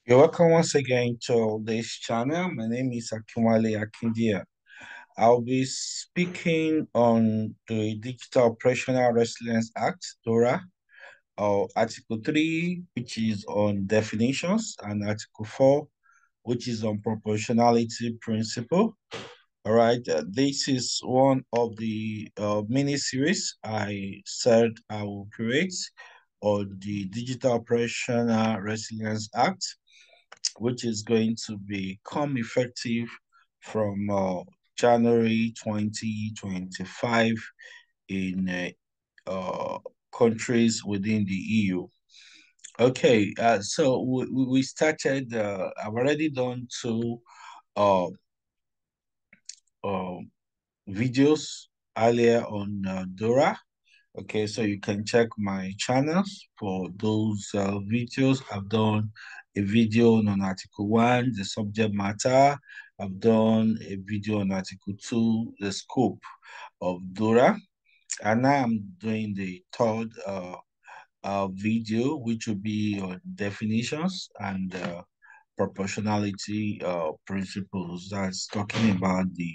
You're welcome once again to this channel. My name is Akinwale Akindia. I'll be speaking on the Digital Operational Resilience Act, DORA, or Article 3, which is on definitions, and Article 4, which is on proportionality principle. All right, this is one of the mini series I said I will create on the Digital Operational Resilience Act, which is going to become effective from January 2025 in uh, countries within the EU. Okay, so we started, I've already done two uh, uh, videos earlier on DORA. Okay, so you can check my channels for those videos. I've done a video on Article 1, the subject matter. I've done a video on Article 2, the scope of DORA. And now I'm doing the third video, which will be on definitions and proportionality principles. That's talking about the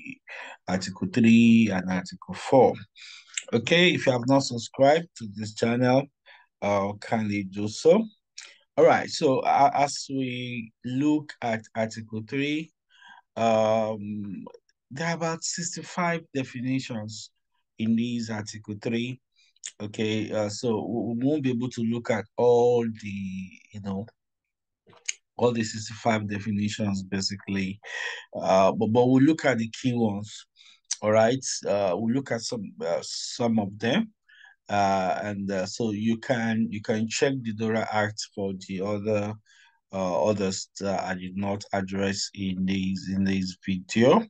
Article 3 and Article 4. Okay, if you have not subscribed to this channel, kindly do so. All right, so as we look at Article 3, um, there are about 65 definitions in these Article 3. Okay, so we won't be able to look at all the 65 definitions basically, but we'll look at the key ones. All right, we'll look at some of them. And so you can check the DORA Act for the others that I did not address in this video.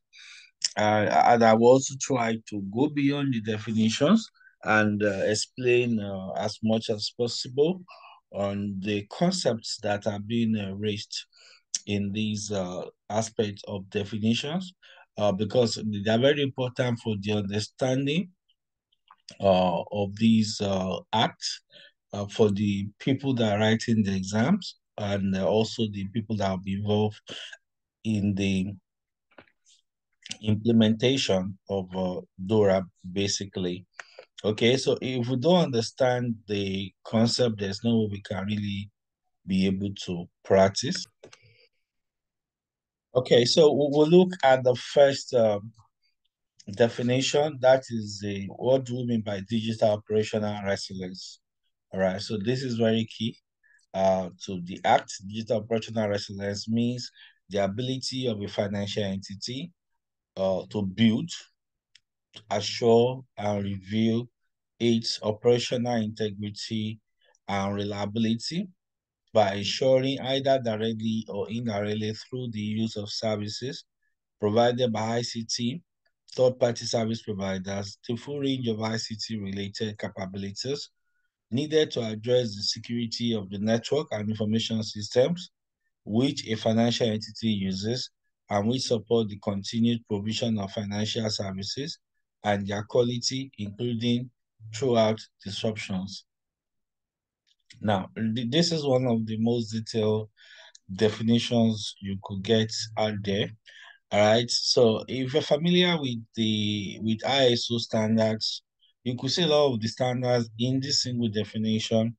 And I will also try to go beyond the definitions and explain as much as possible on the concepts that are being raised in these aspects of definitions, because they are very important for the understanding of these acts, for the people that are writing the exams, and also the people that will be involved in the implementation of DORA, basically. Okay, so if we don't understand the concept, there's no way we can really be able to practice. Okay, so we'll look at the first definition. That is what do we mean by digital operational resilience? All right, so this is very key to the act. Digital operational resilience means the ability of a financial entity to build, assure, and review its operational integrity and reliability by ensuring either directly or indirectly through the use of services provided by ICT, third-party service providers, the full range of ICT-related capabilities needed to address the security of the network and information systems which a financial entity uses and which support the continued provision of financial services and their quality, including throughout disruptions. Now, this is one of the most detailed definitions you could get out there. All right. So if you're familiar with ISO standards, you could see a lot of the standards in this single definition.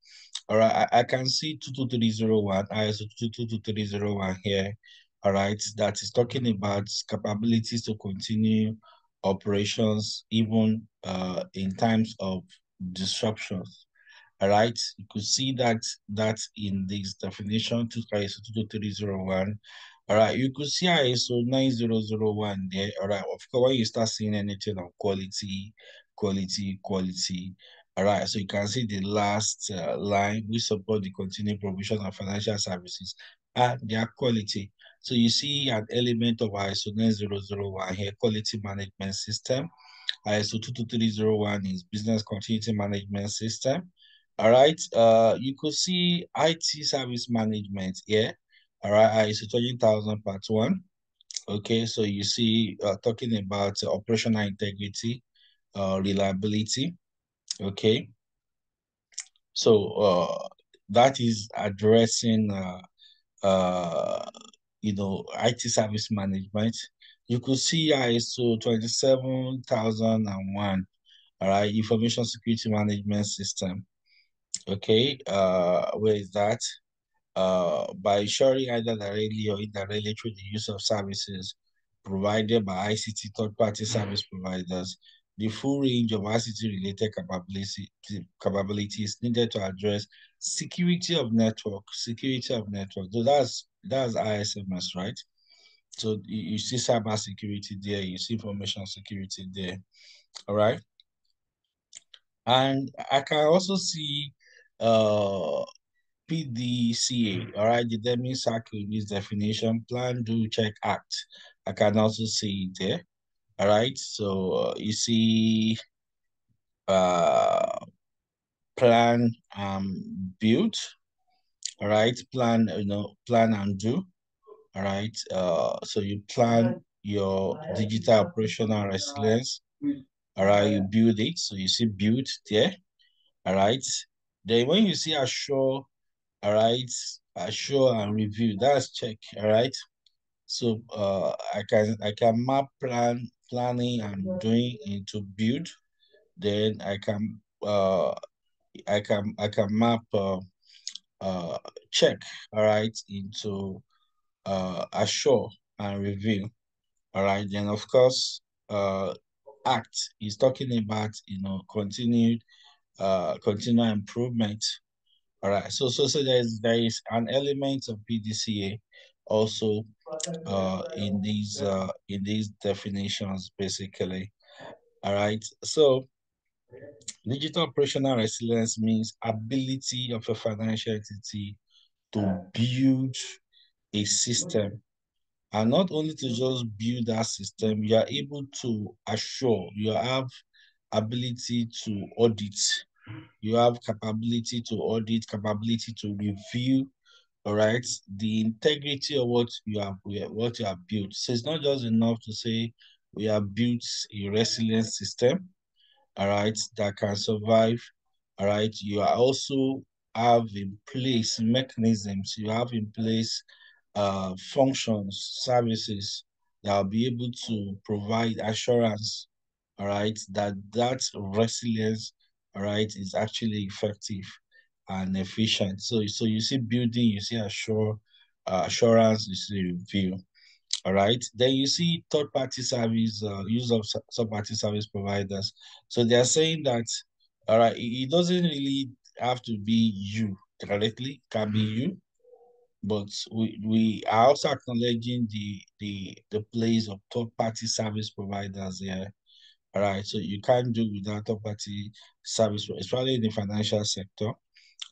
All right. I can see 22301, ISO 22301 here. All right. That is talking about capabilities to continue operations even in times of disruptions. All right, you could see that in this definition to ISO 22301. All right, you could see ISO 9001 there. All right, of course, when you start seeing anything on quality, quality. All right, so you can see the last line. We support the continued provision of financial services and their quality. So you see an element of ISO 9001 here, quality management system. ISO 22301 is business continuity management system. All right. You could see IT service management here. All right. ISO 20,000 part one. Okay. So you see, talking about operational integrity, reliability. Okay. So that is addressing IT service management. You could see ISO 27001, all right, information security management system. Okay, where is that? By ensuring either directly or indirectly through the use of services provided by ICT third-party service providers, the full range of ICT-related capabilities needed to address security of network. So that's ISMS, right? So you see cyber security there, you see information security there, all right? And I can also see PDCA, all right, the Deming Circle in this definition, plan, do, check, act. I can also see it there, all right? So you see plan, build, all right? Plan, plan and do, all right? So you plan your digital operational resilience, all right? You build it, so you see build there, all right? Then when you see assure, all right, assure and review, that's check, all right? So I can map planning and doing into build. Then I can map uh check, all right, into assure and review. All right. Then of course act is talking about continual improvement. All right. So there is an element of PDCA also in these definitions, basically. All right. So digital operational resilience means ability of a financial entity to build a system, and not only to just build that system, you are able to assure you have ability to audit, you have capability to audit, capability to review, all right, the integrity of what you have built. So it's not just enough to say we have built a resilient system, all right, that can survive. All right, you are also have in place mechanisms, you have in place functions, services that will be able to provide assurance, all right, that resilience, all right, is actually effective and efficient. So you see building, you see assurance, you see review. All right. Then you see third-party service, use of third-party service providers. So they are saying that, all right, it doesn't really have to be you directly, it can be you, but we are also acknowledging the place of third-party service providers here. All right. So you can't do without third-party service, especially in the financial sector.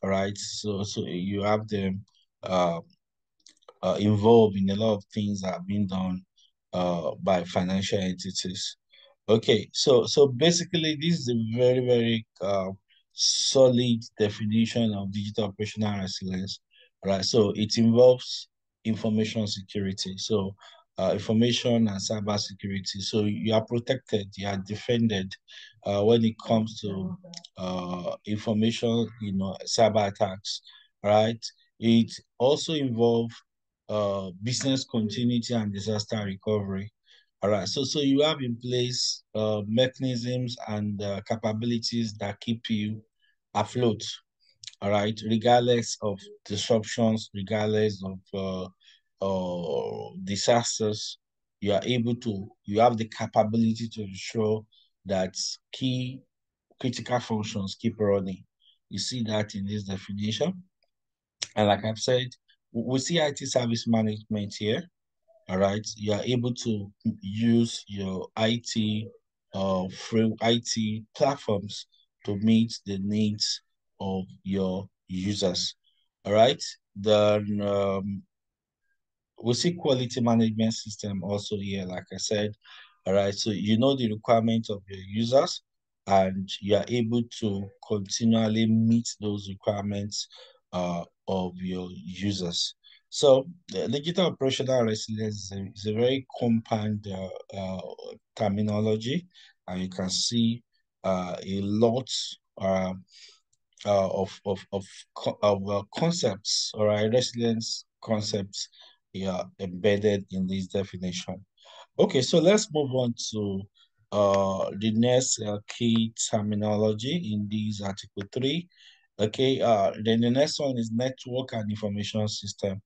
All right. So you have them uh, involved in a lot of things that are being done by financial entities. Okay, so basically, this is a very, very solid definition of digital operational resilience, right? So it involves information security. So information and cyber security. So you are protected, you are defended when it comes to information, cyber attacks, right? It also involves business continuity and disaster recovery. All right, so you have in place mechanisms and capabilities that keep you afloat. All right, regardless of disruptions, regardless of disasters, you have the capability to ensure that key critical functions keep running. You see that in this definition. And like I've said, we see IT service management here. All right, you are able to use your free IT platforms to meet the needs of your users. All right, then we see quality management system also here, like I said. All right, so you know the requirements of your users and you are able to continually meet those requirements of your users. So the digital operational resilience is a very compound terminology, and you can see a lot uh, of concepts, all right, resilience concepts embedded in this definition. Okay, so let's move on to the next key terminology in this Article 3. Okay, then the next one is network and information system.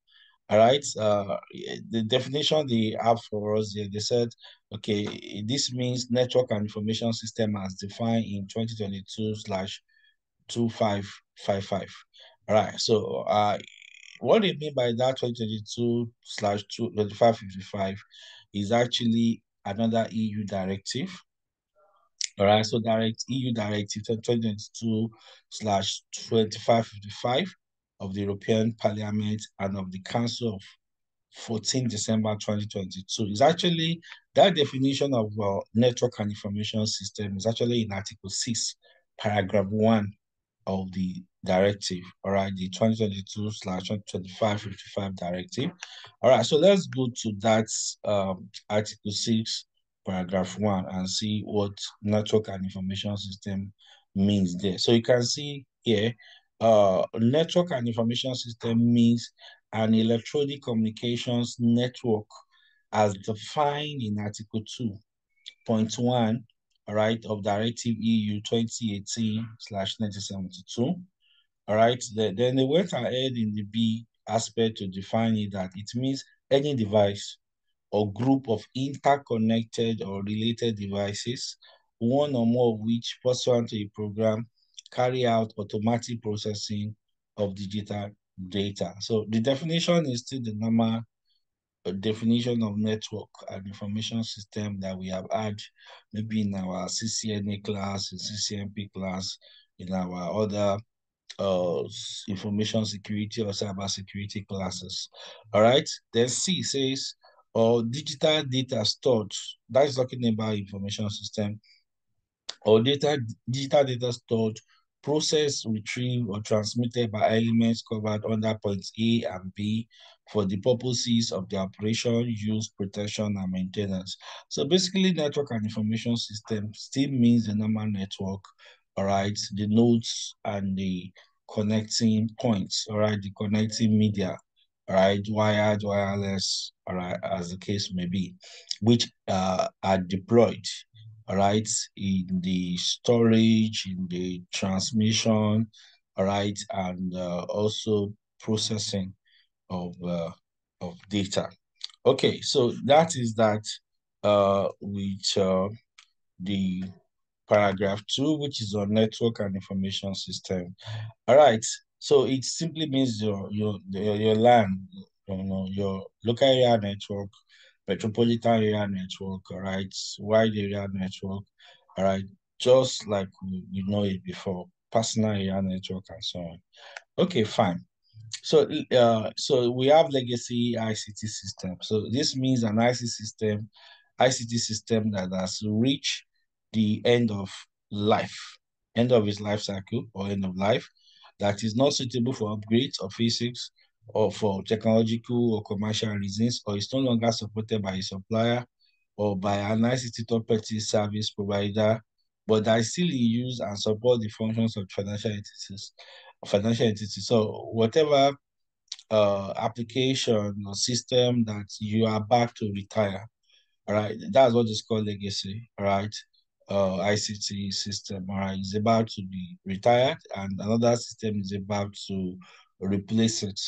All right, the definition they have for us here, they said, okay, this means network and information system as defined in 2022/2555. All right, so what they mean by that 2022/2555 is actually another EU directive. All right, so EU directive 2022/2555 of the European Parliament and of the Council of 14 December 2022. Is actually that definition of network and information system is actually in Article 6, paragraph 1 of the directive, all right, the 2022/2555 directive. All right, so let's go to that Article 6, paragraph 1 and see what network and information system means there. So you can see here, network and information system means an electronic communications network as defined in Article 2.1, all right, of Directive EU 2018/1972. All right, then they went ahead in the B aspect to define it that it means any device or group of interconnected or related devices, one or more of which, pursuant to a program, carry out automatic processing of digital data. So the definition is still the normal definition of network and information system that we have had maybe in our CCNA class, in CCNP class, in our other uh, information security or cyber security classes. All right. Then C says, or digital data stored. That is talking about information system or digital data stored, processed, retrieved, or transmitted by elements covered under points A and B for the purposes of the operation, use, protection, and maintenance. So basically, network and information system still means the normal network, all right, the nodes and the connecting points, all right, the connecting media, all right, wired, wireless, all right, as the case may be, which are deployed, all right, in the storage, in the transmission, all right, and also processing of data. Okay, so that is that with the paragraph 2, which is on network and information system. All right, so it simply means your LAN, your local area network, metropolitan area network, all right, wide area network, all right, just like we know it before, personal area network and so on. Okay, fine. So we have legacy ICT system. So this means an ICT system that has reached the end of its life cycle or end of life, that is not suitable for upgrades or physics or for technological or commercial reasons, or is no longer supported by a supplier or by an ICT third-party service provider, but that is still in use and support the functions of financial entities. So whatever application or system that you are about to retire. All right, that's what is called legacy. All right, ICT system. All right, is about to be retired, and another system is about to replace it.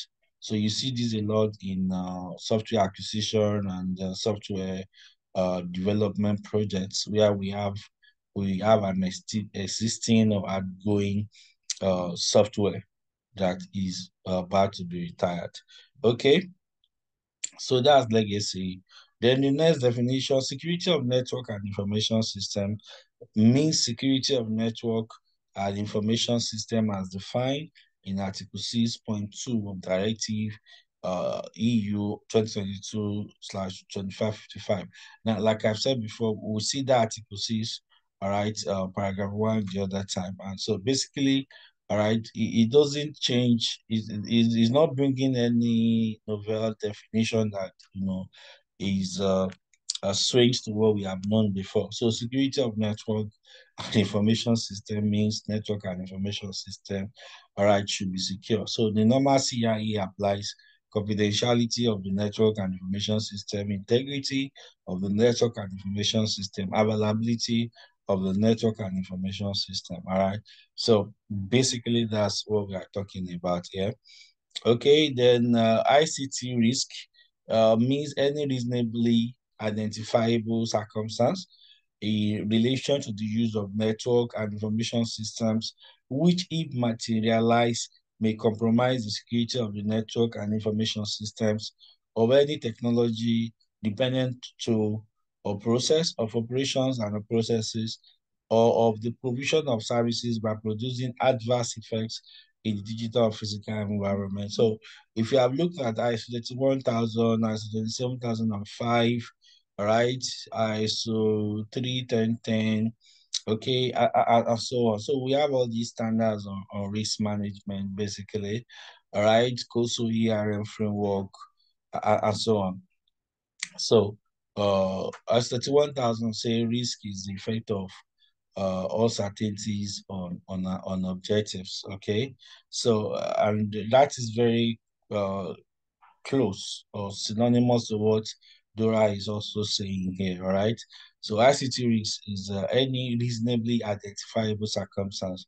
So you see this a lot in software acquisition and software development projects where we have an existing or outgoing software that is about to be retired. Okay, so that's legacy. Then the next definition, security of network and information system means security of network and information system as defined in Article 6.2 of Directive EU 2022/2555. Now, like I've said before, we'll see that Article 6, all right, paragraph 1 the other time. And so basically, all right, it doesn't change. It's not bringing any novel definition that, is strange to what we have known before. So security of network and information system means network and information system, all right, should be secure. So the normal CIE applies confidentiality of the network and information system, integrity of the network and information system, availability of the network and information system. All right. So basically, that's what we are talking about here. Okay, then ICT risk means any reasonably identifiable circumstance in relation to the use of network and information systems, which, if materialized, may compromise the security of the network and information systems of any technology dependent to or process of operations and of processes or of the provision of services by producing adverse effects in the digital or physical environment. So if you have looked at ISO 31000, ISO 27005, all right, ISO 31010, okay, and so on. So we have all these standards on risk management, basically, all right, COSO ERM framework, and so on. So, as 31000 say, risk is the effect of uncertainties on objectives. Okay, so and that is very close or synonymous to what DORA is also saying here. All right. So ICT risk is any reasonably identifiable circumstance.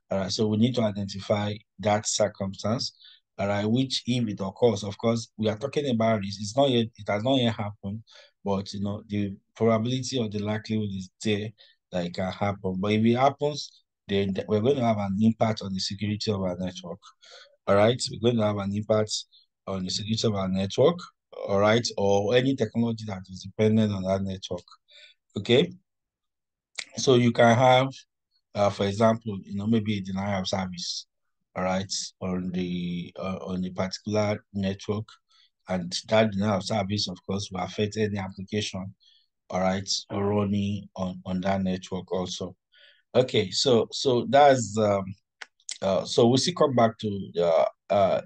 All right. So we need to identify that circumstance. All right. Which, if it occurs, of course, we are talking about risk. It's not yet. It has not yet happened, but the probability or the likelihood is there that it can happen. But if it happens, then we're going to have an impact on the security of our network. All right. We're going to have an impact on the security of our network, all right, or any technology that is dependent on that network. Okay, so you can have, for example, maybe a denial of service, all right, on the particular network, and that denial of service, of course, will affect any application, all right, running on that network also. Okay, so that's so we still come back to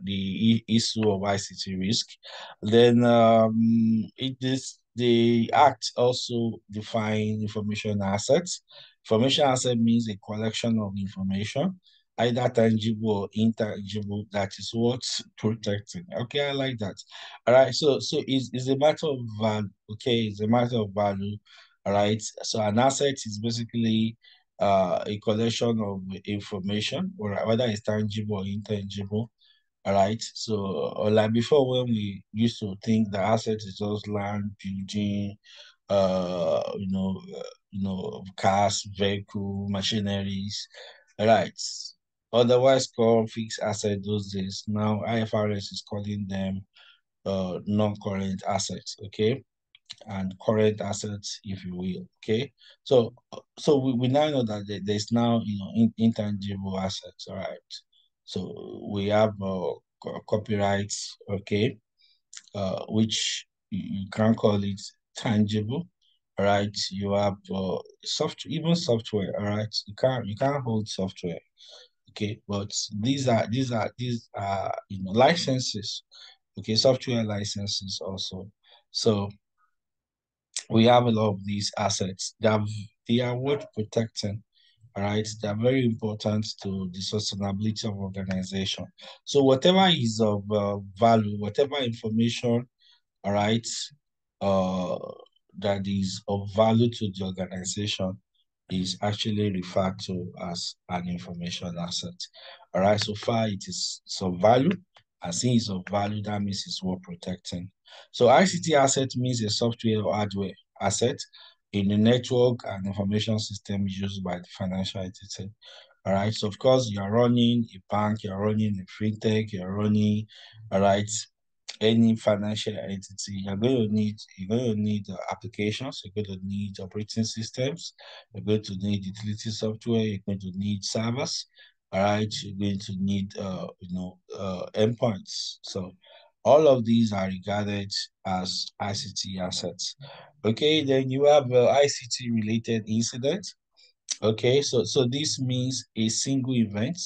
the issue of ICT risk. Then it is the Act also define information assets. Information asset means a collection of information, either tangible or intangible, that is what's protecting. Okay, I like that. All right, so it's a matter of value. Okay, it's a matter of value. All right, so an asset is basically a collection of information, or whether it's tangible or intangible. All right. So, like before, when we used to think the asset is just land, building, cars, vehicle, machineries. All right. Otherwise called fixed asset those days. Now IFRS is calling them non-current assets. Okay, and current assets, if you will. Okay, so we now know that there's now intangible assets. All right, so we have copyrights. Okay, which you can call it tangible. All right, you have software, even software. All right, you can't hold software. Okay, but these are licenses. Okay, software licenses also. So we have a lot of these assets. They are worth protecting, all right? They're very important to the sustainability of organization. So whatever is of value, whatever information, all right, uh, that is of value to the organization is actually referred to as an information asset. All right, so far it is of value. And since it's of value, that means it's worth protecting. So ICT asset means a software or hardware asset in the network and information system used by the financial entity. All right. So of course, you're running a bank, you're running a fintech, you're running, all right, any financial entity. You're going to need applications. You're going to need operating systems. You're going to need utility software. You're going to need servers. All right. You're going to need endpoints. So all of these are regarded as ICT assets. Okay, then you have ICT related incidents. Okay, so this means a single event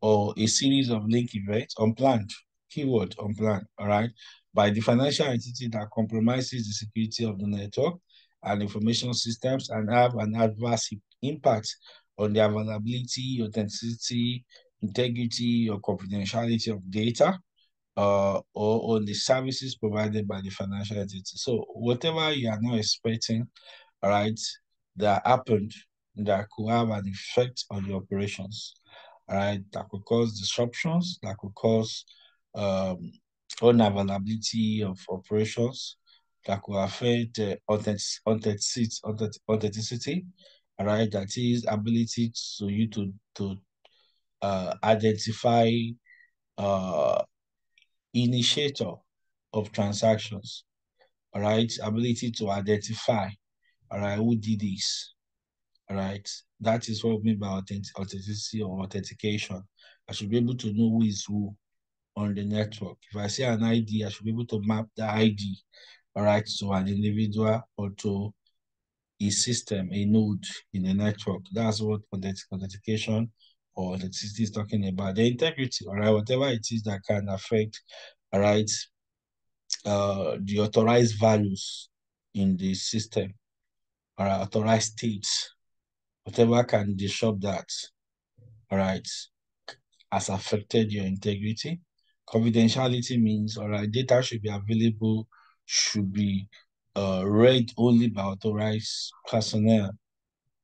or a series of link events unplanned, keyword unplanned, all right, by the financial entity that compromises the security of the network and information systems and have an adverse impact on the availability, authenticity, integrity, or confidentiality of data. or on the services provided by the financial entity. So whatever you are not expecting, all right, that happened that could have an effect on the operations, all right, that could cause disruptions, that could cause um, unavailability of operations, that could affect authenticity, all right, that is ability to you to identify uh, initiator of transactions, all right, ability to identify, all right, who did this, all right. That is what we mean by authenticity or authentication. I should be able to know who is who on the network. If I see an ID, I should be able to map the ID, all right, to an individual or to a system, a node in the network. That's what authentication or authenticity is talking about. The integrity, all right, whatever it is that can affect, all right, the authorized values in the system, or authorized states, whatever can disrupt that, all right, has affected your integrity. Confidentiality means, all right, data should be available, should be read only by authorized personnel.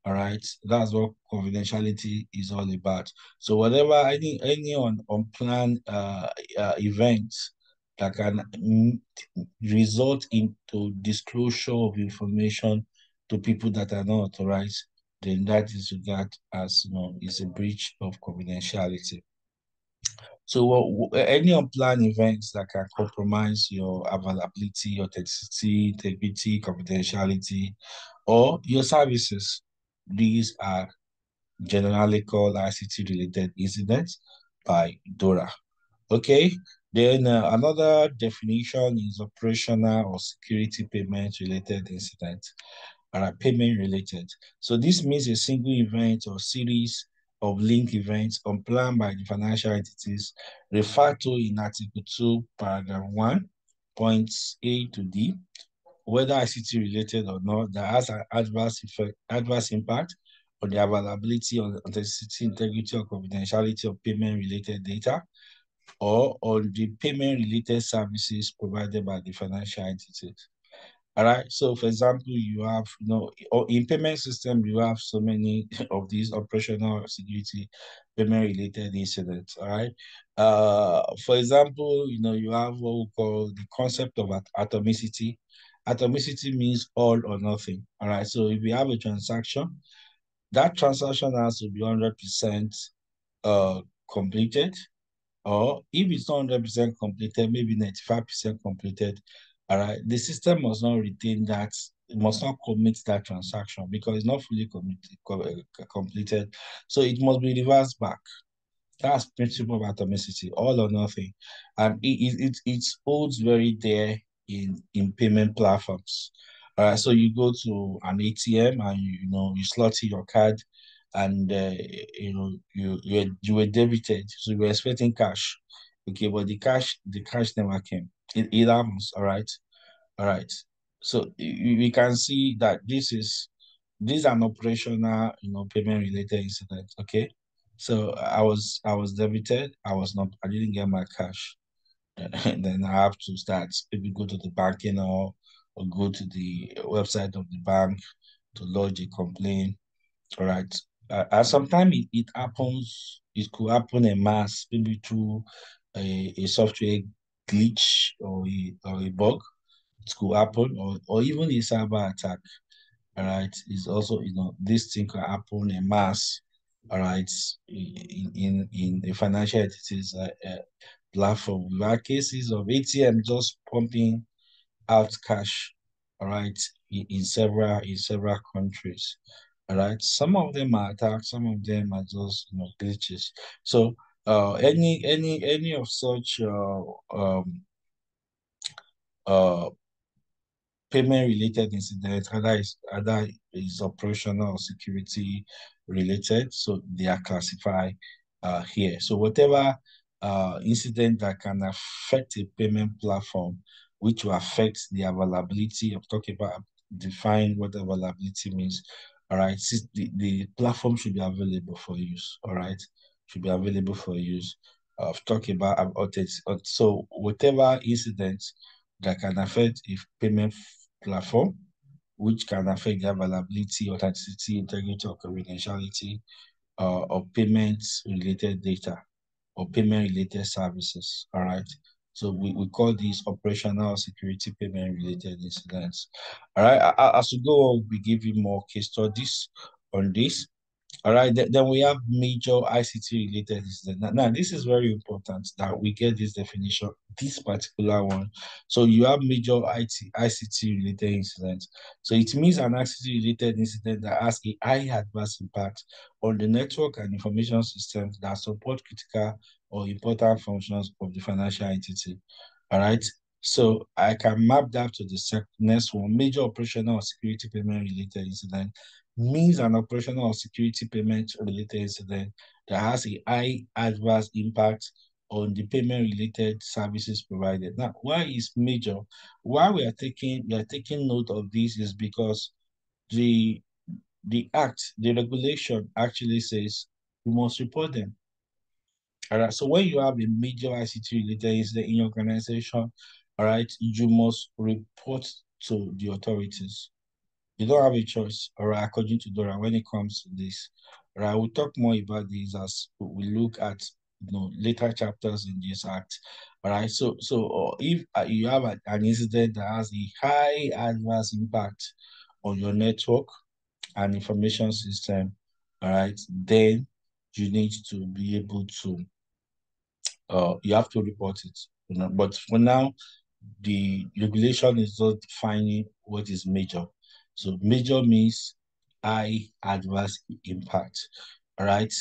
All right, that's what confidentiality is all about. So whatever any unplanned events that can result into disclosure of information to people that are not authorized, then that is regarded as is a breach of confidentiality. So any unplanned events that can compromise your availability, authenticity, integrity, confidentiality, or your services, these are generally called ICT-related incidents by DORA. Okay, then another definition is operational or security payment-related incident. Payment related. So this means a single event or series of linked events unplanned by the financial entities referred to in Article 2, Paragraph 1, points A to D, whether ICT related or not, that has an adverse impact on the availability of authenticity, integrity, or confidentiality of payment related data, or on the payment related services provided by the financial entities. All right. So, for example, you have, in payment system, you have so many of these operational security payment related incidents. All right. For example, you have what we call the concept of atomicity. Atomicity means all or nothing. All right. So, if you have a transaction, that transaction has to be 100% uh, completed, or if it's not 100% completed, maybe 95% completed, all right, the system must not retain that, it must not commit that transaction because it's not fully completed. So it must be reversed back. That's principle of atomicity, all or nothing. And it holds very dear in payment platforms. All right, so you go to an ATM and you slot in your card, and you were debited, so you were expecting cash. Okay, but the cash never came. It happens. All right, all right. So we can see that this is an operational, payment related incident. Okay. So I was debited. I didn't get my cash. And then I have to start maybe go to the banking, or go to the website of the bank to lodge a complaint. All right. And sometimes it happens, it could happen en mass, maybe through a software glitch or a bug. It could happen, or even a cyber attack. All right, is also, this thing can happen in mass, all right, in the financial entities platform. We have cases of ATM just pumping out cash, all right, in several countries. All right, some of them are attacks, some of them are just glitches. So any of such uh payment related incidents, either is operational or security related, so they are classified here. So whatever incident that can affect a payment platform, which will affect the availability of talking about define what availability means. All right, since the platform should be available for use. All right, should be available for use. I've talked about it. So whatever incident that can affect a payment platform, which can affect the availability, authenticity, integrity, or confidentiality of payments-related data or payment-related services. All right. So we call these operational security payment-related incidents. All right. As we go on, we give you more case studies on this. All right, then we have major ICT related incident. Now, this is very important that we get this definition, this particular one. So you have major ICT related incidents. So it means an ICT related incident that has a high adverse impact on the network and information systems that support critical or important functions of the financial entity. All right. So I can map that to the next one, major operational security payment related incident means an operational or security payment related incident that has a high adverse impact on the payment related services provided. Now, why is major? Why we are taking note of this is because the the regulation actually says you must report them. All right. So when you have a major ICT related incident in your organization, all right, you must report to the authorities. You don't have a choice, all right, according to DORA, when it comes to this. All right, we'll talk more about this as we look at later chapters in this act. All right, so if you have an incident that has a high adverse impact on your network and information system, all right, then you need to be able to you have to report it. But for now, the regulation is not defining what is major. So major means high adverse impact. All right.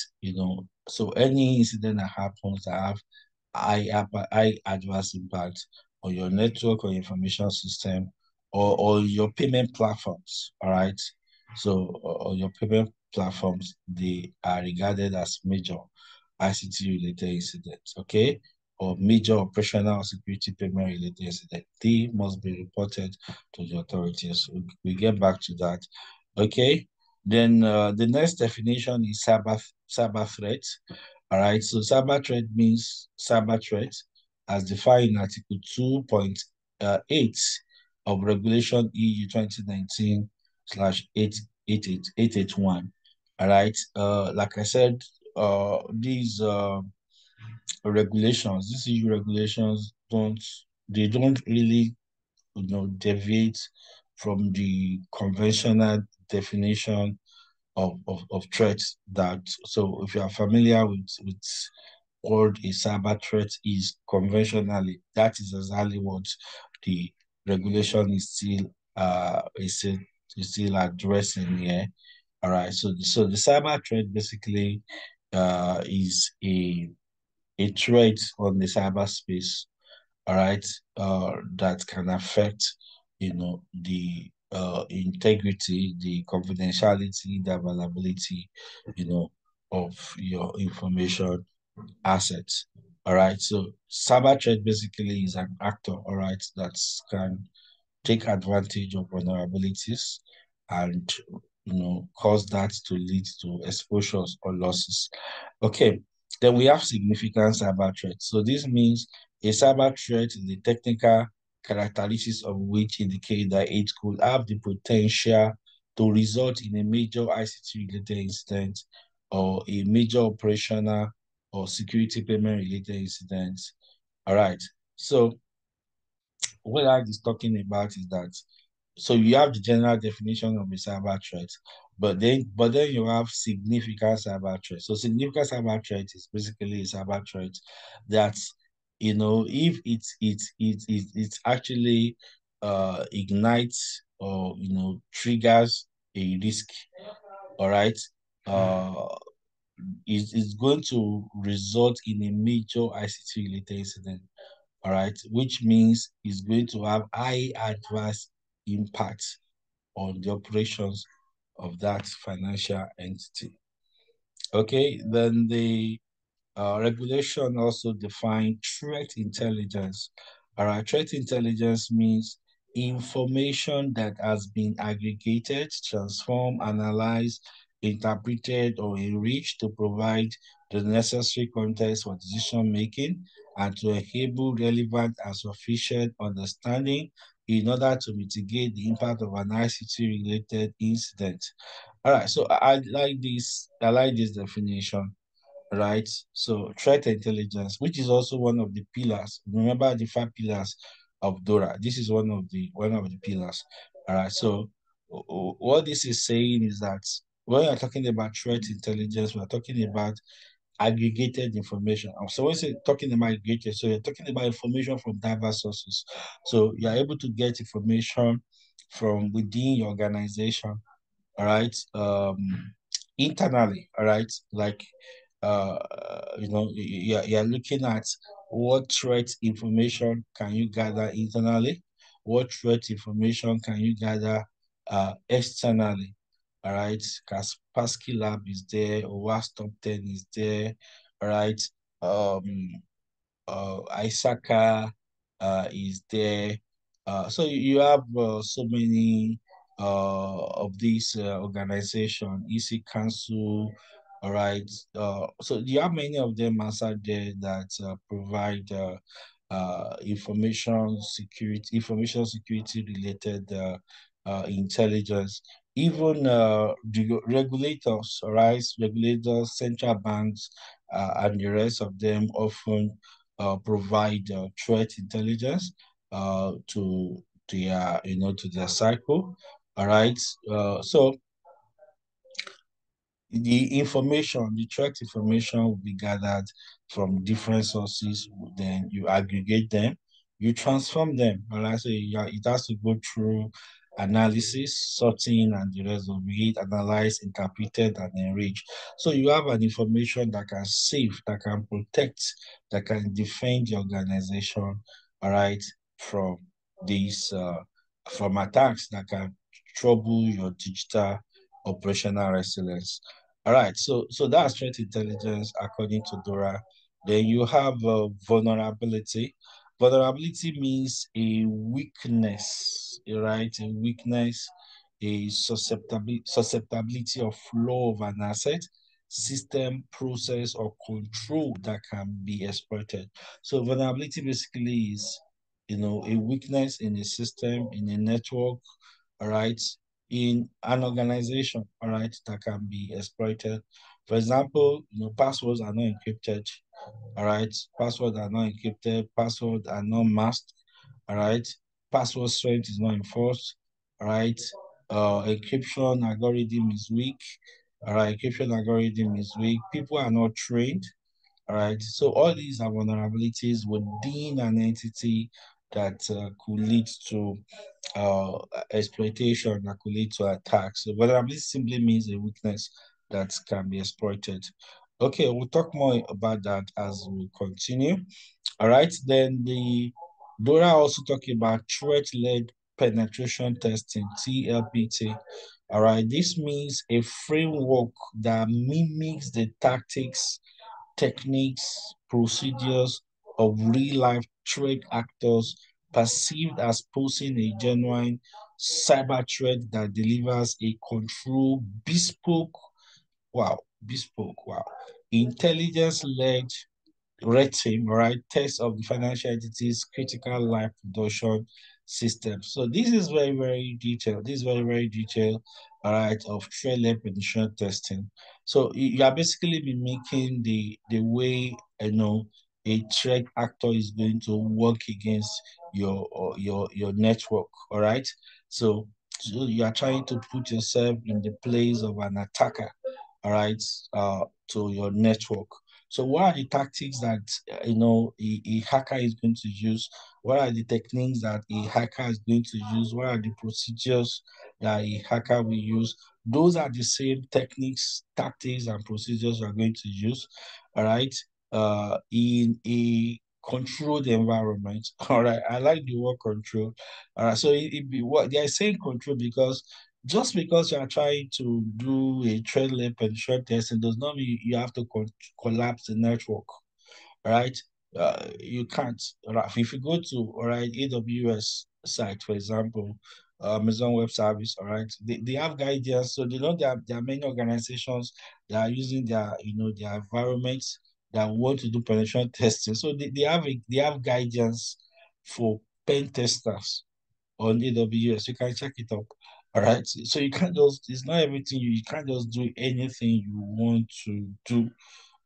So any incident that happens that have high adverse impact on your network or information system or your payment platforms. All right. So on your payment platforms, they are regarded as major ICT related incidents. Okay, or major operational security payment related incident. They must be reported to the authorities. We get back to that. Okay. Then the next definition is cyber threat. All right. So cyber threat means cyber threat as defined in Article 2.8 of Regulation EU 2019 slash 881. All right. Like I said, these regulations, these EU regulations don't really deviate from the conventional definition of threats that so if you are familiar with what a cyber threat is conventionally, that is exactly what the regulation is still addressing here. All right. So the cyber threat basically is a threat on the cyberspace, all right, that can affect, the integrity, the confidentiality, the availability, of your information assets. All right. So cyber threat basically is an actor, all right, that can take advantage of vulnerabilities and cause that to lead to exposures or losses. Okay, then we have significant cyber threats. So this means a cyber threat is the technical characteristics of which indicate that it could have the potential to result in a major ICT related incident or a major operational or security payment related incident. All right. So what I is talking about is that so you have the general definition of a cyber threat, but then you have significant cyber threat. So significant cyber threat is basically a cyber threat that if it actually ignites or triggers a risk, all right, uh is going to result in a major ICT related incident, all right, which means it's going to have high adverse impact on the operations of that financial entity. Okay, then the regulation also define threat intelligence. All right, threat intelligence means information that has been aggregated, transformed, analyzed interpreted or enriched to provide the necessary context for decision making and to enable relevant and sufficient understanding in order to mitigate the impact of an ICT-related incident. All right, so I like this. I like this definition, right? So threat intelligence, which is also one of the pillars. Remember the 5 pillars of DORA. This is one of the pillars. All right. So what this is saying is that when you're talking about threat intelligence, we're talking about aggregated information. So when you're talking about aggregated, so you're talking about information from diverse sources. So you're able to get information from within your organization, all right, internally, all right, like you're looking at what threat information can you gather internally, what threat information can you gather externally, all right. Kaspersky Lab is there, or WAS Top 10 is there, all right. um Isaka is there. So you have so many of these organization, EC Council, all right. So you have many of them outside there that provide information security related intelligence. Even regulators, all right, regulators, central banks, and the rest of them often provide threat intelligence to their, to their cycle. All right. So the threat information will be gathered from different sources. Then you aggregate them, you transform them. All right. So it has to go through analysis, sorting, and the rest of it, analyze, interpreted, and enrich. So you have an information that can save, that can protect, that can defend the organization, all right, from these from attacks that can trouble your digital operational resilience. All right, so that's threat intelligence according to DORA. Then you have vulnerability. Vulnerability means a weakness, right? A weakness, a susceptibility of flow of an asset, system, process, or control that can be exploited. So vulnerability basically is, a weakness in a system, in a network, all right, in an organization, all right, that can be exploited. For example, passwords are not encrypted, all right. Passwords are not encrypted, passwords are not masked, all right. Password strength is not enforced, all right. Encryption algorithm is weak, all right. Encryption algorithm is weak. People are not trained, all right. So all these are vulnerabilities within an entity that could lead to uh, exploitation, that could lead to attacks. So vulnerability simply means a weakness that can be exploited. Okay, we'll talk more about that as we continue. All right, then the DORA also talking about threat-led penetration testing, TLPT. All right, this means a framework that mimics the tactics, techniques, procedures of real-life threat actors perceived as posing a genuine cyber threat that delivers a controlled, bespoke, wow, intelligence-led red team, right? Test of the financial entities, critical life production system. So this is very, very detailed. This is very, very detailed, all right, of trailer penetration testing. So you are basically mimicking the way, a threat actor is going to work against your network, all right? So you are trying to put yourself in the place of an attacker, all right, to your network. So what are the tactics that a hacker is going to use? What are the techniques that a hacker is going to use? What are the procedures that a hacker will use? Those are the same techniques, tactics, and procedures we are going to use, all right, in a controlled environment. All right, I like the word control. All right, so what they are saying control because just because you are trying to do a trade lane penetration testing does not mean you have to collapse the network, right? You can't. Right? If you go to, all right, AWS site, for example, Amazon Web Service, all right? They have guidance, so they know there are many organizations that are using their, their environments that want to do penetration testing. So they have guidance for pen testers on AWS. You can check it up. All right. So you can't just, it's not everything you can't just do anything you want to do.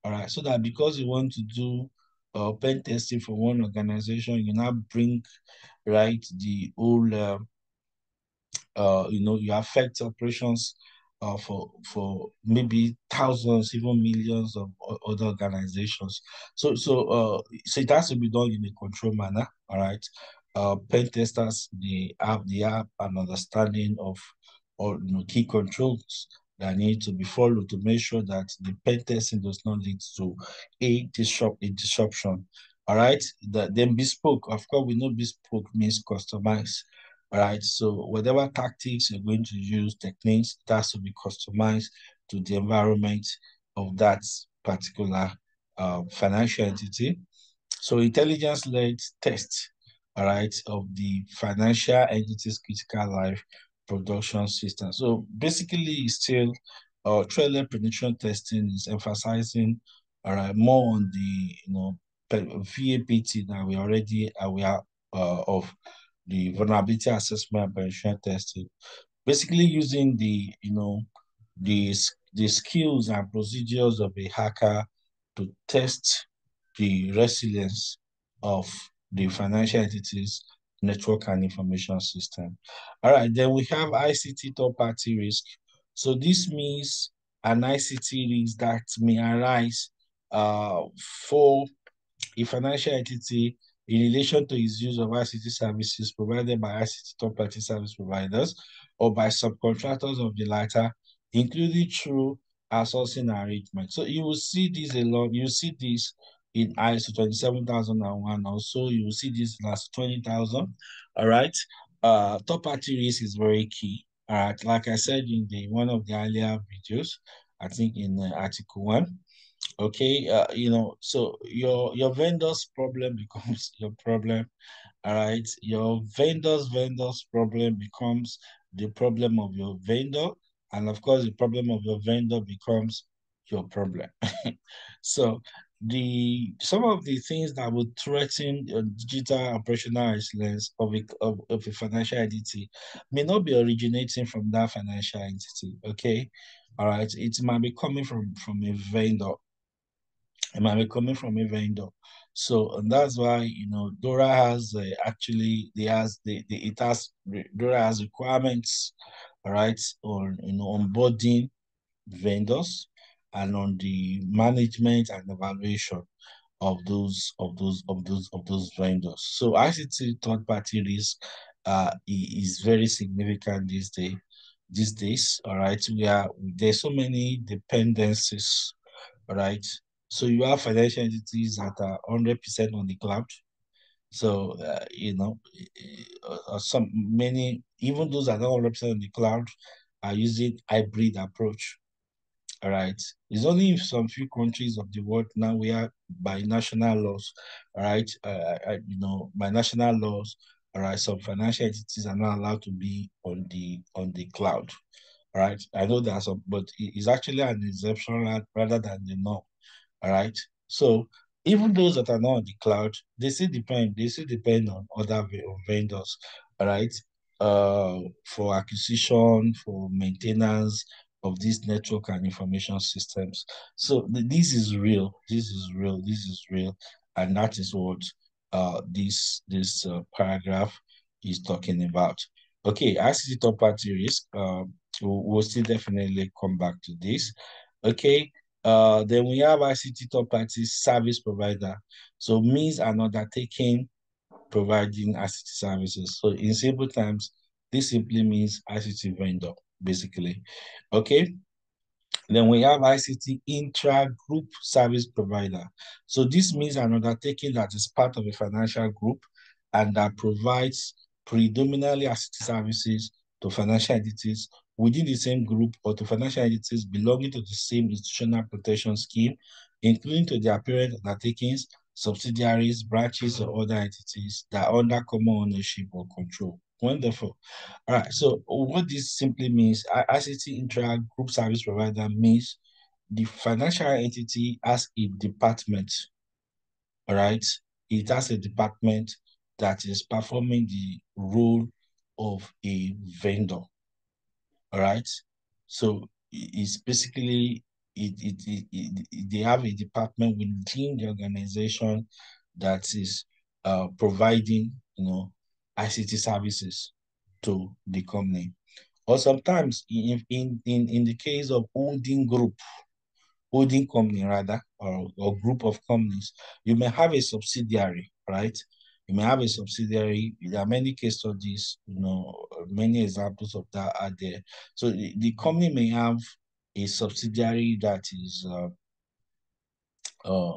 All right. So that because you want to do pen testing for one organization, you now bring right the whole you affect operations for maybe thousands, even millions of other organizations. So it has to be done in a controlled manner. All right. Pen testers they have an understanding of or key controls that need to be followed to make sure that the pen testing does not lead to a disruption. All right. Then bespoke. Of course, we know bespoke means customized. All right. So whatever tactics you're going to use, techniques, it has to be customized to the environment of that particular financial entity. So intelligence-led test, all right, of the financial entity's critical life production system. So basically, it's still trailer prediction testing is emphasizing, all right, more on the VAPT that we already aware of the vulnerability assessment and penetration testing. Basically, using the the skills and procedures of a hacker to test the resilience of the financial entities network and information system. All right, then we have ICT third-party risk. So this means an ICT risk that may arise for a financial entity in relation to its use of ICT services provided by ICT third-party service providers or by subcontractors of the latter, including through outsourcing arrangement. So you will see this a lot. You see this in ISO 27001. Also, you will see this last 20,000. All right. Third-party risk is very key. All right. Like I said in the one of the earlier videos, I think in Article 1, okay, so your vendor's problem becomes your problem. All right, your vendor's problem becomes the problem of your vendor, and of course the problem of your vendor becomes your problem. So the some of the things that would threaten your digital operational resilience of a financial entity may not be originating from that financial entity. Okay, all right, it might be coming from a vendor. It might be coming from a vendor. So and that's why DORA has actually it has DORA has requirements, all right, on onboarding vendors and on the management and evaluation of those vendors. So ICT third party risk is very significant these days. All right, there's so many dependencies. All right. So you have financial entities that are 100% on the cloud. So some many even those that are not 100% on the cloud are using hybrid approach. All right. It's only in some few countries of the world now we are by national laws. All right. By national laws. All right. Some financial entities are not allowed to be on the cloud. All right. I know there's some, but it's actually an exception rather than the norm. All right. So even those that are not on the cloud, they still depend on other vendors. All right. For acquisition, for maintenance of these network and information systems. So this is real. This is real. This is real. And that is what this paragraph is talking about. Okay, ICT third party risk. We'll still definitely come back to this. Okay, then we have ICT third party service provider. So means an undertaking providing ICT services. So in simple terms, this simply means ICT vendor, basically. Okay. Then we have ICT intra-group service provider. So this means an undertaking that is part of a financial group and that provides predominantly ICT services to financial entities within the same group or to financial entities belonging to the same institutional protection scheme, including to their parent undertakings, subsidiaries, branches, or other entities that are under common ownership or control. Wonderful. All right. So what this simply means, ICT intra-group service provider means the financial entity has a department. All right. It has a department that is performing the role of a vendor. All right. So it's basically they have a department within the organization that is providing, ICT services to the company. Or sometimes in the case of holding company rather, or group of companies, you may have a subsidiary, right? You may have a subsidiary. There are many case studies, many examples of that are there. So the company may have a subsidiary that is uh,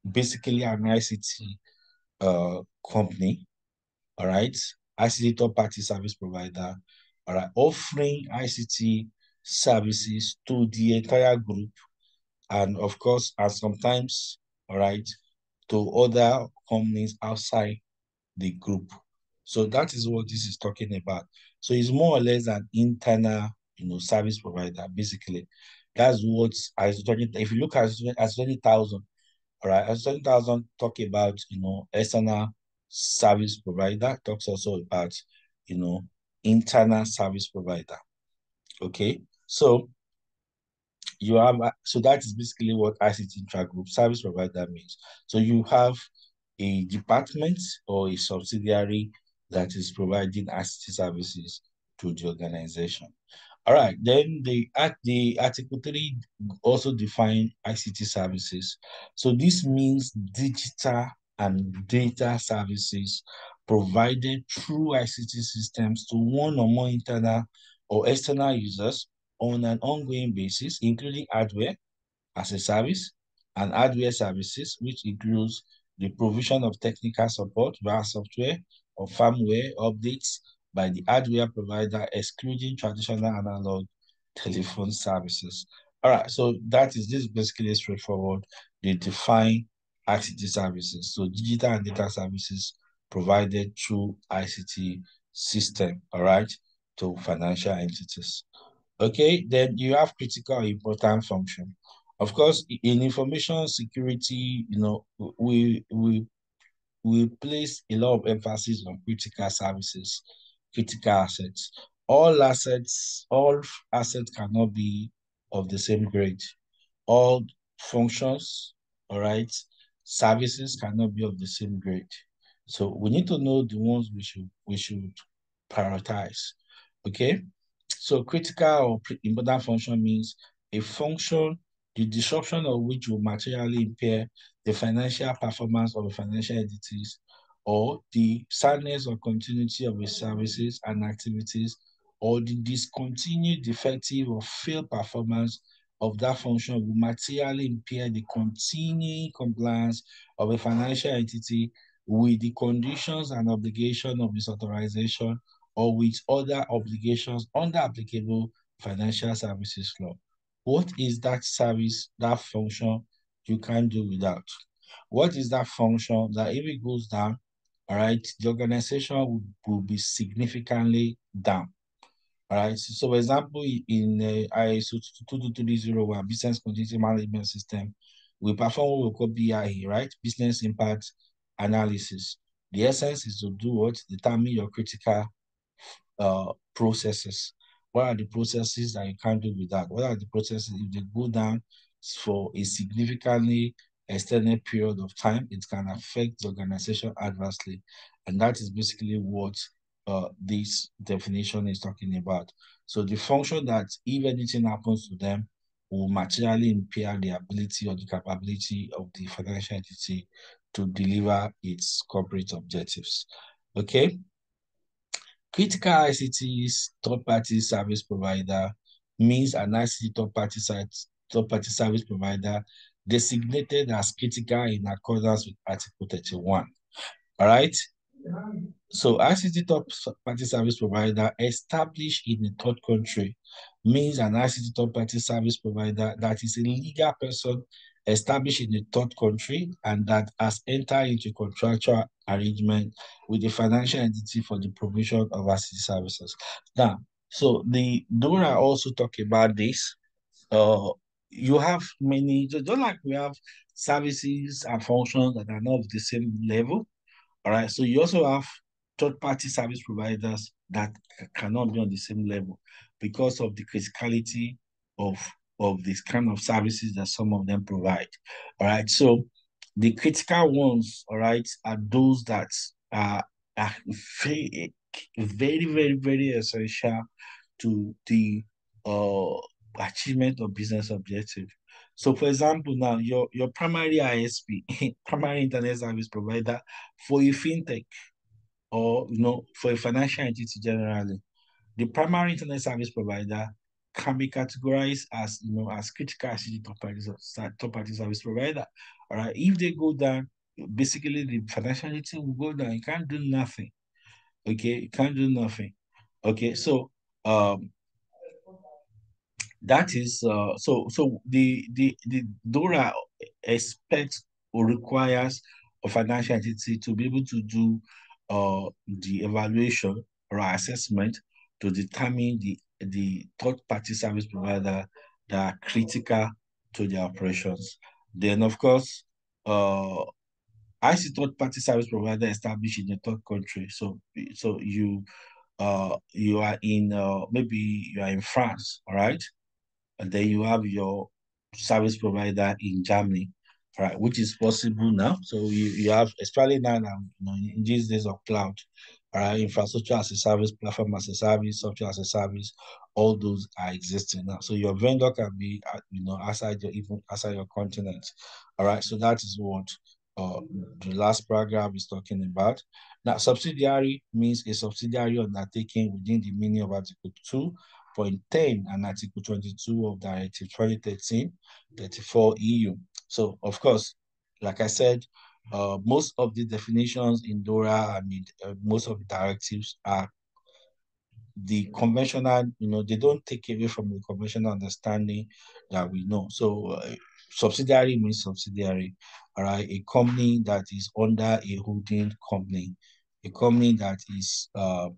basically an ICT company, all right? ICT third party service provider, all right, offering ICT services to the entire group, and of course, and sometimes, all right, to other companies outside the group. So that is what this is talking about. So it's more or less an internal, service provider, basically. That's what if you look at as 20,000, all right, as 20,000 talk about, external service provider, talks also about, you know, internal service provider. Okay. So you have so that is basically what ICT intra-group service provider means. So you have a department or a subsidiary that is providing ICT services to the organization. All right, then the Article 3 also define ICT services. So this means digital and data services provided through ICT systems to one or more internal or external users on an ongoing basis, including hardware as a service and hardware services, which includes the provision of technical support via software or firmware updates by the hardware provider, excluding traditional analog telephone services. All right, so this is basically straightforward. They define ICT services. So digital and data services provided through ICT system, all right, to financial entities. Okay, then you have critical important function. Of course, in information security, we place a lot of emphasis on critical services, critical assets. All assets cannot be of the same grade. All functions, all right, services cannot be of the same grade. So we need to know the ones we should prioritize. Okay. So critical or important function means a function, the disruption of which will materially impair the financial performance of the financial entities, or the soundness or continuity of the services and activities, or the discontinued, defective, or failed performance of that function will materially impair the continuing compliance of a financial entity with the conditions and obligation of its authorization or with other obligations under applicable financial services law. What is that service, that function you can't do without? What is that function that if it goes down, all right, the organization will be significantly down. All right. So, for example, in ISO 22301 business continuity management system, we perform what we call BIA, right? Business impact analysis. The essence is to do what? Determine your critical processes. What are the processes that you can't do without? What are the processes if they go down for a significantly extended period of time, it can affect the organization adversely. And that is basically what this definition is talking about. So the function that if anything happens to them will materially impair the ability or the capability of the financial entity to deliver its corporate objectives. Okay. Critical ICT's third-party service provider means an ICT third-party service provider designated as critical in accordance with Article 31. All right. So ICT third-party service provider established in a third country means an ICT third-party service provider that is a legal person established in a third country and that has entered into contractual arrangement with the financial entity for the provision of ICT services. Now, so the DORA also talk about this. Uh, you have many, just like we have services and functions that are not of the same level. All right. So you also have third-party service providers that cannot be on the same level because of the criticality of this kind of services that some of them provide. All right. So the critical ones, all right, are those that are very, very, very, very essential to the uh achievement of business objective. So, for example, now your primary ISP, primary internet service provider for a fintech or for a financial entity generally, the primary internet service provider can be categorized as as critical as the top party service provider. All right, if they go down, basically the financial entity will go down. You can't do nothing. Okay, you can't do nothing. Okay, so that is so the DORA expects or requires a financial entity to be able to do the evaluation or assessment to determine the third party service provider that are critical to their operations. Then of course as a third party service provider established in a third country. So you are in maybe you are in France, all right? And then you have your service provider in Germany, right? Which is possible now. So you have, especially now, in these days of cloud, infrastructure as a service, platform as a service, software as a service, all those are existing now. So your vendor can be, outside even outside your continent. All right. So that is what the last paragraph is talking about. Now, subsidiary means a subsidiary undertaking within the meaning of Article 2.10 and Article 22 of Directive 2013-34 EU. So, of course, like I said, most of the definitions in DORA and most of the directives are the conventional, they don't take away from the conventional understanding that we know. So, subsidiary means subsidiary, all right? A company that is under a holding company, a company that is a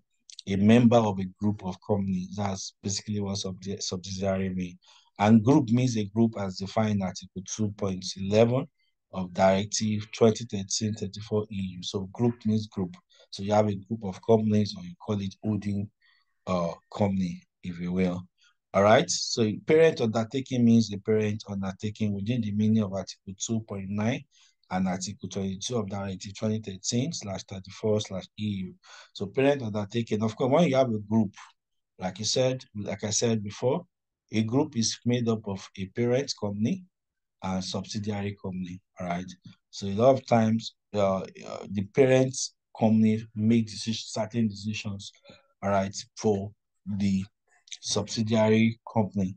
member of a group of companies. That's basically what subsidiary means. And group means a group as defined in Article 2.11 of Directive 2013-34 EU. So group means group. So you have a group of companies, or you call it holding company, if you will. All right. So parent undertaking means the parent undertaking within the meaning of Article 2.9 and Article 22 of Directive 2013/34/EU. So parent undertaking, of course, when you have a group, like I said before, a group is made up of a parent company and subsidiary company. All right. So a lot of times, the parents company make certain decisions. All right, for the subsidiary company.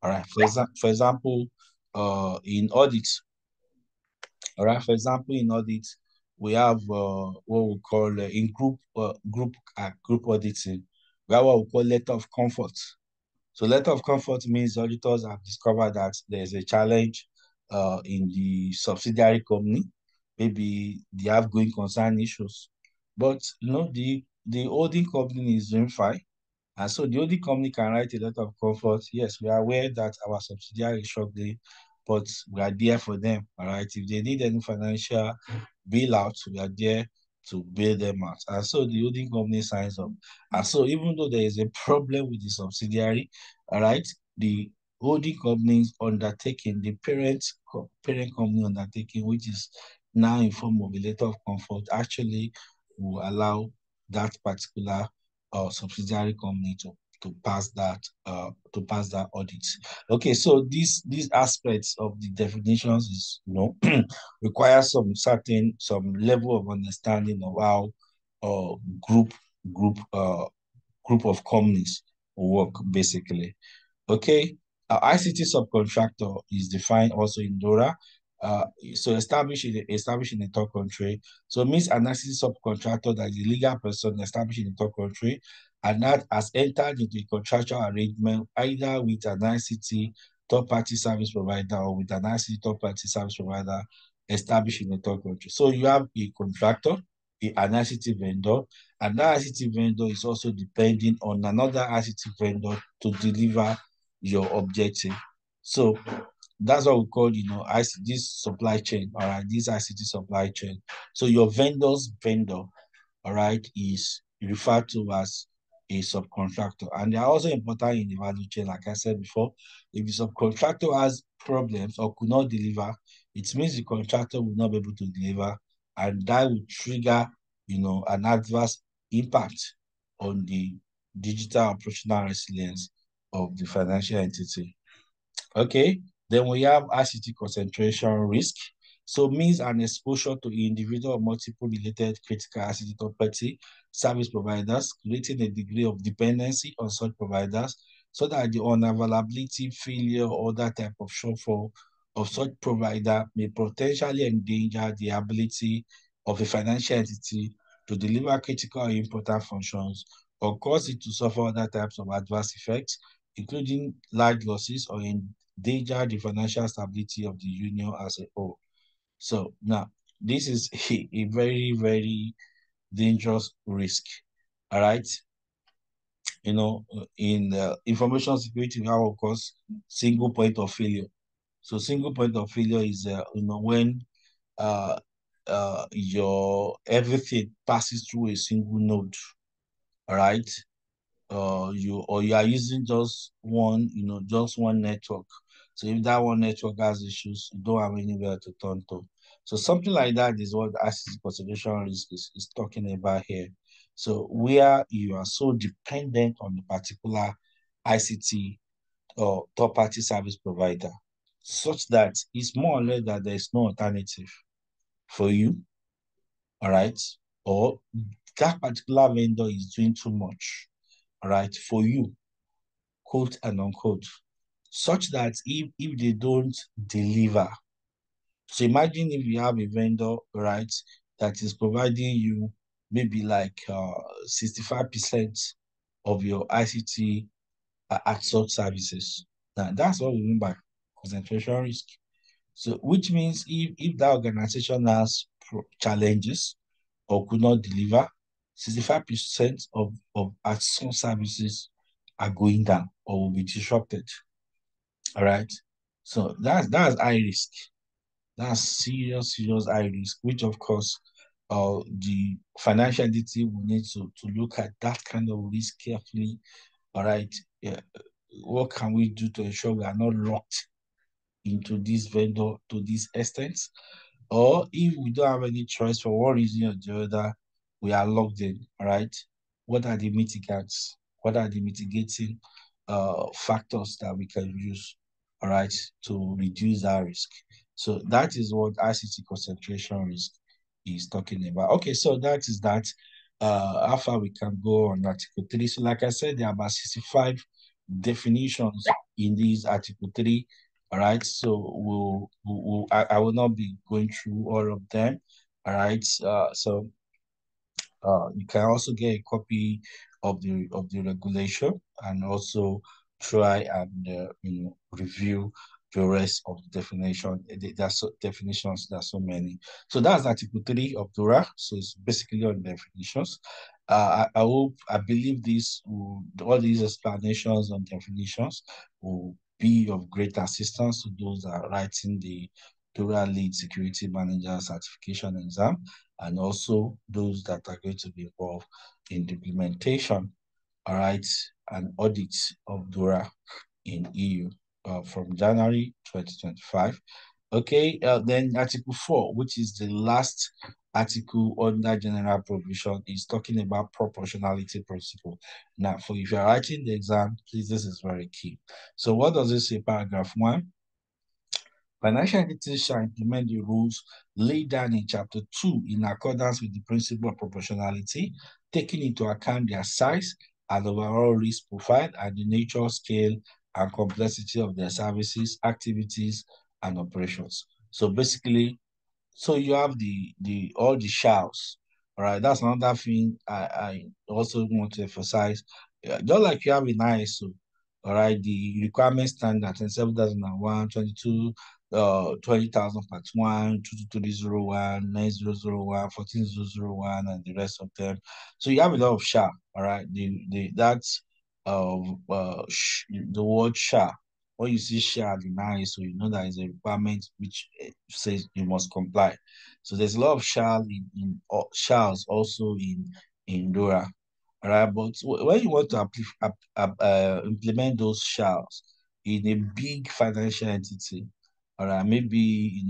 All right. For example, in audit. All right. For example, in audit, we have what we call in group auditing. We have what we call letter of comfort. So letter of comfort means auditors have discovered that there's a challenge in the subsidiary company. Maybe they have going concern issues. But the holding company is doing fine. And so the holding company can write a letter of comfort. Yes, we are aware that our subsidiary is struggling, but we are there for them. All right. If they need any financial bailout, we are there to bail them out. And so the holding company signs up. And so even though there is a problem with the subsidiary, all right, the holding company is undertaking, the parent company undertaking, which is now in form of a letter of comfort, actually will allow that particular subsidiary company to pass that audit. Okay, so these aspects of the definitions is require some level of understanding of how group group group of companies work basically. Okay, ICT subcontractor is defined also in DORA. So established in a third country. So it means an ICT subcontractor that is a legal person established in a third country and that has entered into a contractual arrangement either with an ICT third-party service provider or with an ICT third-party service provider established in a third country. So you have a contractor, an ICT vendor, and that ICT vendor is also depending on another ICT vendor to deliver your objective. So that's what we call, this supply chain, all right, this ICT supply chain. So your vendor's vendor, all right, is referred to as a subcontractor. And they are also important in the value chain, like I said before. If the subcontractor has problems or could not deliver, it means the contractor will not be able to deliver, and that will trigger, an adverse impact on the digital operational resilience of the financial entity. Okay, then we have ICT concentration risk. So means an exposure to individual or multiple related critical ICT third-party service providers, creating a degree of dependency on such providers so that the unavailability, failure, or other type of shortfall of such provider may potentially endanger the ability of a financial entity to deliver critical or important functions or cause it to suffer other types of adverse effects, including large losses or endanger the financial stability of the union as a whole. So now, this is a very, very dangerous risk. All right. In information security, we have, of course, single point of failure. So single point of failure is, when uh, your everything passes through a single node. All right. You are using just one network. So if that one network has issues, you don't have anywhere to turn to. So something like that is what asset consolidation risk is talking about here. So where you are so dependent on a particular ICT or third-party service provider, such that it's more or less that there is no alternative for you, all right? Or that particular vendor is doing too much, all right, for you, quote and unquote, such that if they don't deliver, so imagine if you have a vendor, right, that is providing you maybe like 65% of your ICT outsourced services. Now, that's what we mean by concentration risk. So, which means if that organization has challenges or could not deliver, 65% of outsourced services are going down or will be disrupted. All right. So that's high risk. That's serious high risk, which of course the financial entity will need to look at that kind of risk carefully. All right. Yeah. What can we do to ensure we are not locked into this vendor to this extent? Or if we don't have any choice for one reason or the other, we are locked in, all right? What are the mitigants? What are the mitigating factors that we can use, all right, to reduce that risk? So that is what ICT concentration risk is talking about. Okay, so that is that. How far we can go on Article 3. So like I said, there are about 65 definitions in this Article 3. All right, so I will not be going through all of them. All right, so you can also get a copy of the regulation and also try and review the rest of the definition. There's definitions. There's so many. So that's Article 3 of DORA. So it's basically on definitions. I believe all these explanations on definitions will be of great assistance to those that are writing the DORA Lead Security Manager Certification exam, and also those that are going to be involved in the implementation, all right, and audit of DORA in EU from January 2025. Okay, then Article 4, which is the last article under general provision, is talking about proportionality principle. Now, if you're writing the exam, please, this is very key. So what does it say? Paragraph 1. Financial entities shall implement the rules laid down in Chapter 2 in accordance with the principle of proportionality, taking into account their size and overall risk profile and the nature, scale, and complexity of their services, activities, and operations. So basically, so you have the all the shalls. All right, that's another thing I also want to emphasize. Just like you have in ISO, All right, the requirement standard 27,001, 22, 20,000 part 1, 22301, 9001, 14001, and the rest of them. So you have a lot of SHA, all right? That's the word SHA. When you see SHA in ISO, you know that is a requirement which says you must comply. So there's a lot of SHA in SHAs also in DORA. All right, but when you want to implement those shells in a big financial entity, all right, maybe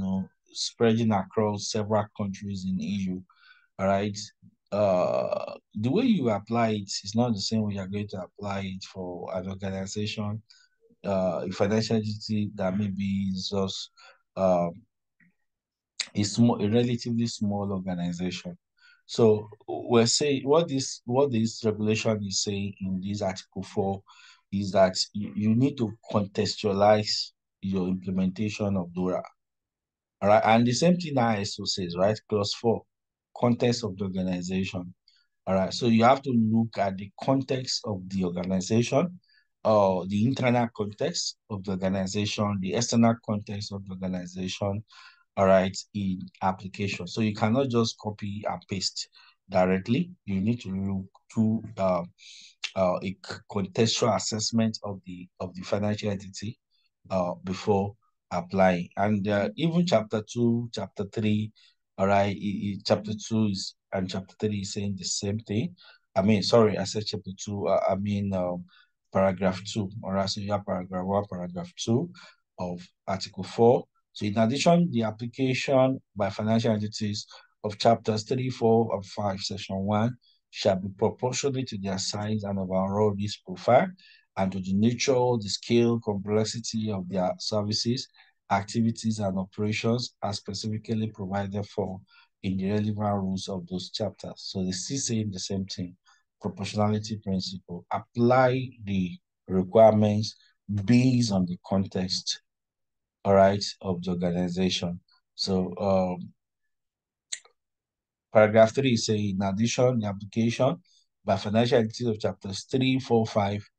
spreading across several countries in EU, all right, the way you apply it is not the same way you're going to apply it for an organization, a financial entity that maybe is just um a relatively small organization. So we're saying what this regulation is saying in this Article 4 is that you need to contextualize your implementation of DORA. All right. And the same thing ISO says, right? Clause 4, context of the organization. All right. So you have to look at the context of the organization, the internal context of the organization, the external context of the organization, all right, in application. So you cannot just copy and paste directly. You need to look to a contextual assessment of the financial entity before applying. And even chapter 2, chapter 3, all right, chapter 2 is and chapter 3 is saying the same thing. I mean, sorry, I said chapter 2, I mean paragraph 2. All right, so you have paragraph 1, paragraph 2 of Article 4. So in addition, the application by financial entities of chapters 3, 4, and 5, section 1 shall be proportionate to their size and overall risk profile and to the nature, the scale, complexity of their services, activities, and operations as specifically provided for in the relevant rules of those chapters. So they still saying the same thing. Proportionality principle. Apply the requirements based on the context, all right, of the organization. So paragraph 3 is saying, in addition, the application by financial entities of chapters 3, 4, 5,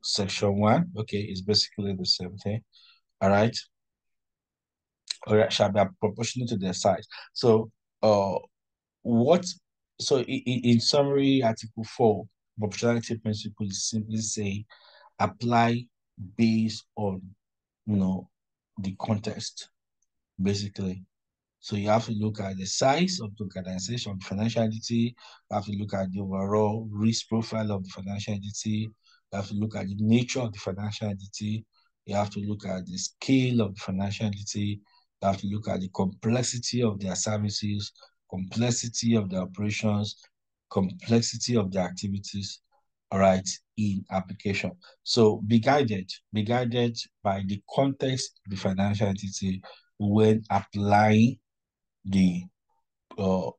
section 1, okay, is basically the same thing, all right, or shall be proportional to their size. So, what, so in summary, Article 4, proportionality principle is simply saying apply based on, the context, basically. So you have to look at the size of the organization, the financial entity. You have to look at the overall risk profile of the financial entity. You have to look at the nature of the financial entity. You have to look at the scale of the financial entity. You have to look at the complexity of their services, complexity of their operations, complexity of their activities, all right, in application. So be guided by the context of the financial entity when applying the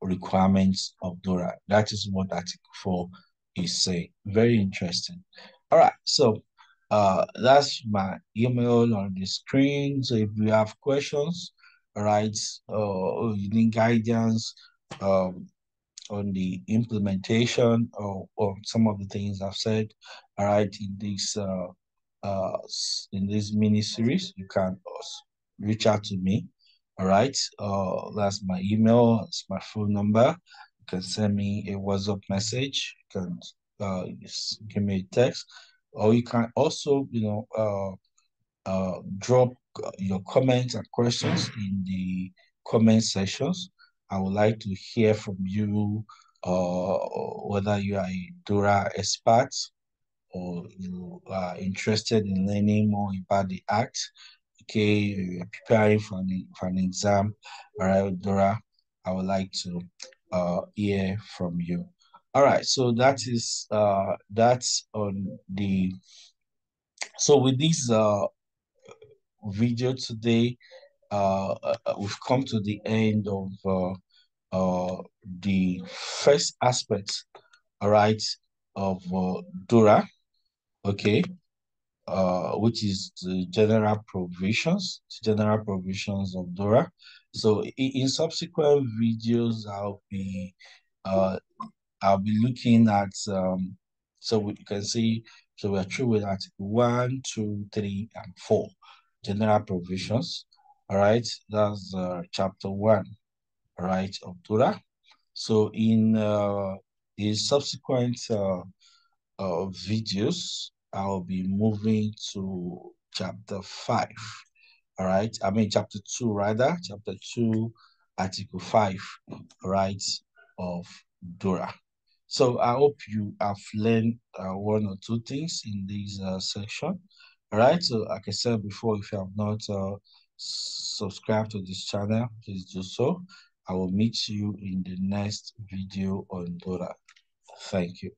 requirements of DORA. That is what Article 4 is saying. Very interesting. All right, so that's my email on the screen. So if you have questions, all right, you need guidance on the implementation of some of the things I've said, all right, in this mini series, you can reach out to me. All right. That's my email, that's my phone number. You can send me a WhatsApp message. You can just give me a text, or you can also, drop your comments and questions in the comment sections. I would like to hear from you, whether you are a DORA expert or you are interested in learning more about the act. Okay, you're preparing for an exam. All right, Dora, I would like to hear from you. All right, so that's on the, so with this video today, we've come to the end of the first aspect, all right, of DORA, okay, which is the general provisions of DORA. So in subsequent videos, uh, I'll be looking at So we can see, so we're through with Article 1, 2, 3, and 4, general provisions. All right, that's chapter 1, all right, of DORA. So in the subsequent videos, I'll be moving to chapter 5. All right, I mean chapter 2 rather, chapter 2, article 5, right, of DORA. So I hope you have learned one or two things in this section. All right, so like I said before, if you have not subscribed to this channel, please do so. I will meet you in the next video on DORA. Thank you.